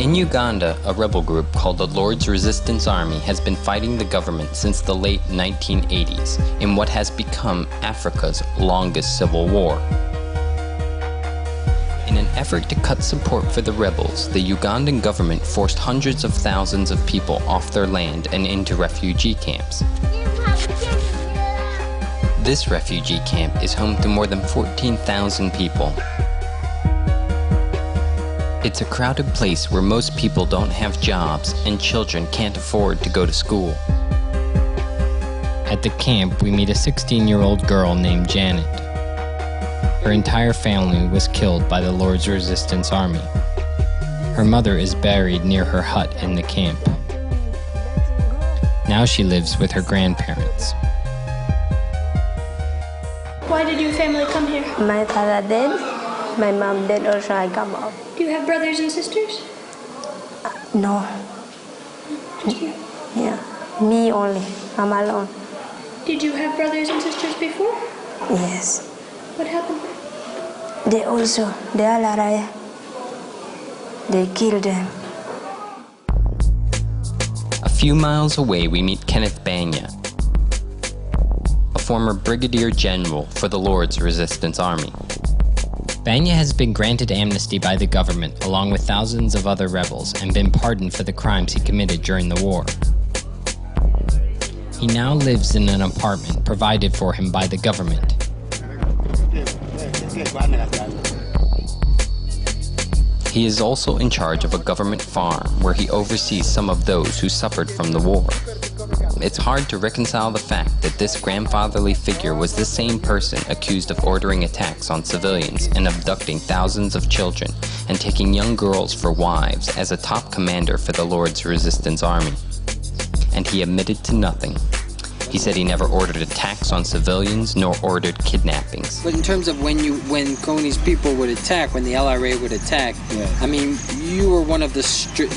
In Uganda, a rebel group called the Lord's Resistance Army has been fighting the government since the late 1980s in what has become Africa's longest civil war. In an effort to cut support for the rebels, the Ugandan government forced hundreds of thousands of people off their land and into refugee camps. This refugee camp is home to more than 14,000 people. It's a crowded place where most people don't have jobs and children can't afford to go to school. At the camp, we meet a 16-year-old girl named Janet. Her entire family was killed by the Lord's Resistance Army. Her mother is buried near her hut in the camp. Now she lives with her grandparents. Why did your family come here? My father dead. My mom dead also. I come up. Do you have brothers and sisters? No. Just you? Yeah. Me only. I'm alone. Did you have brothers and sisters before? Yes. What happened? They all alive. They killed them. A few miles away, we meet Kenneth Banya, a former brigadier general for the Lord's Resistance Army. Banya has been granted amnesty by the government along with thousands of other rebels and been pardoned for the crimes he committed during the war. He now lives in an apartment provided for him by the government. He is also in charge of a government farm where he oversees some of those who suffered from the war. It's hard to reconcile the fact that this grandfatherly figure was the same person accused of ordering attacks on civilians and abducting thousands of children and taking young girls for wives as a top commander for the Lord's Resistance Army. And he admitted to nothing. He said he never ordered attacks on civilians nor ordered kidnappings. But in terms of when Kony's people would attack, when the LRA would attack, yeah. I mean, you were one of the,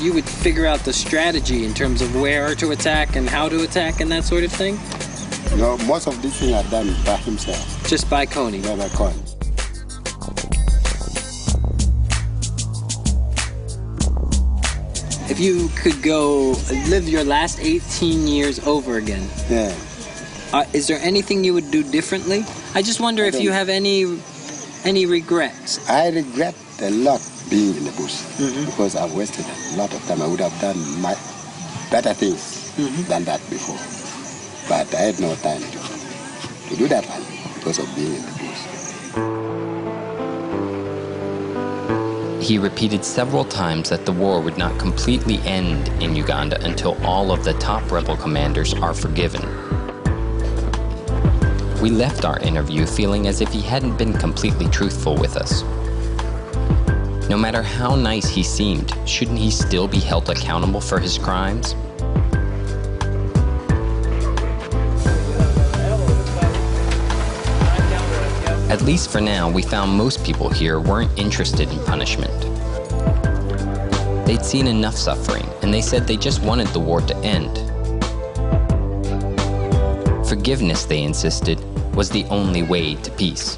you would figure out the strategy in terms of where to attack and how to attack and that sort of thing? No, most of these things are done by himself. Just by Kony? By Kony. If you could go live your last 18 years over again, yeah. Is there anything you would do differently? I just wonder if you have any regrets. I regret a lot being in the bush because I've wasted a lot of time. I would have done better things than that before. But I had no time to do that one because of being in the bush. He repeated several times that the war would not completely end in Uganda until all of the top rebel commanders are forgiven. We left our interview feeling as if he hadn't been completely truthful with us. No matter how nice he seemed, shouldn't he still be held accountable for his crimes? At least for now, we found most people here weren't interested in punishment. They'd seen enough suffering, and they said they just wanted the war to end. Forgiveness, they insisted, was the only way to peace.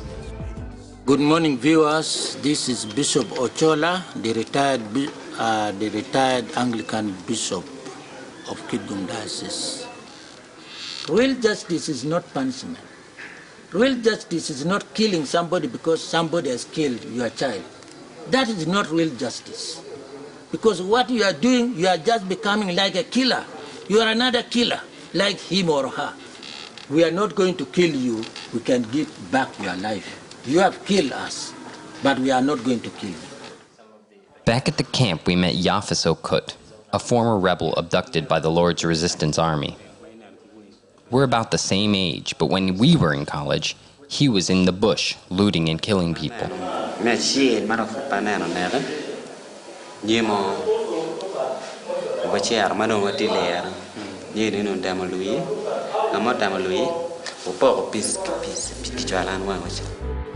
Good morning, viewers. This is Bishop Ochola, the retired Anglican Bishop of Kidgum Diocese. Real justice is not punishment. Real justice is not killing somebody because somebody has killed your child. That is not real justice. Because what you are doing, you are just becoming like a killer. You are another killer, like him or her. We are not going to kill you. We can give back your life. You have killed us, but we are not going to kill you. Back at the camp, we met Yafis Okut, a former rebel abducted by the Lord's Resistance Army. We're about the same age, but when we were in college, he was in the bush, looting and killing people.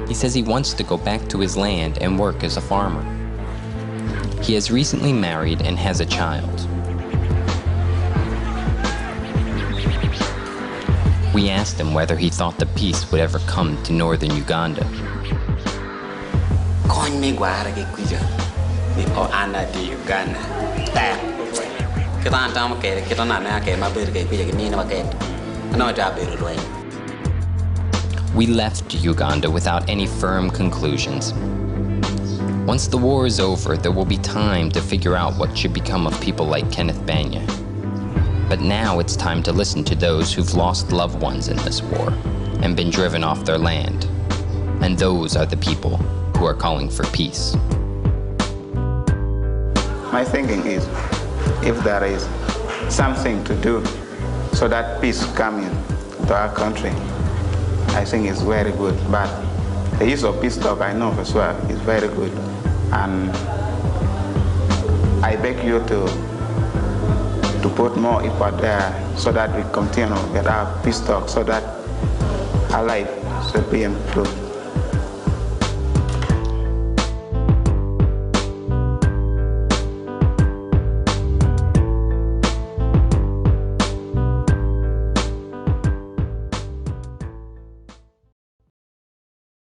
He says he wants to go back to his land and work as a farmer. He has recently married and has a child. We asked him whether he thought the peace would ever come to northern Uganda. before under the Uganda. That kita antama ke kita nana ke mabir ke kuya kimi na maket. Ano jabiru loy. We left Uganda without any firm conclusions. Once the war is over, there will be time to figure out what should become of people like Kenneth Banya. But now it's time to listen to those who've lost loved ones in this war and been driven off their land. And those are the people who are calling for peace. My thinking is, if there is something to do so that peace come into our country, I think it's very good. But the use of peace talk, I know for sure, is very good. And I beg you to put more effort there so that we continue with our peace talk so that our life should be improved.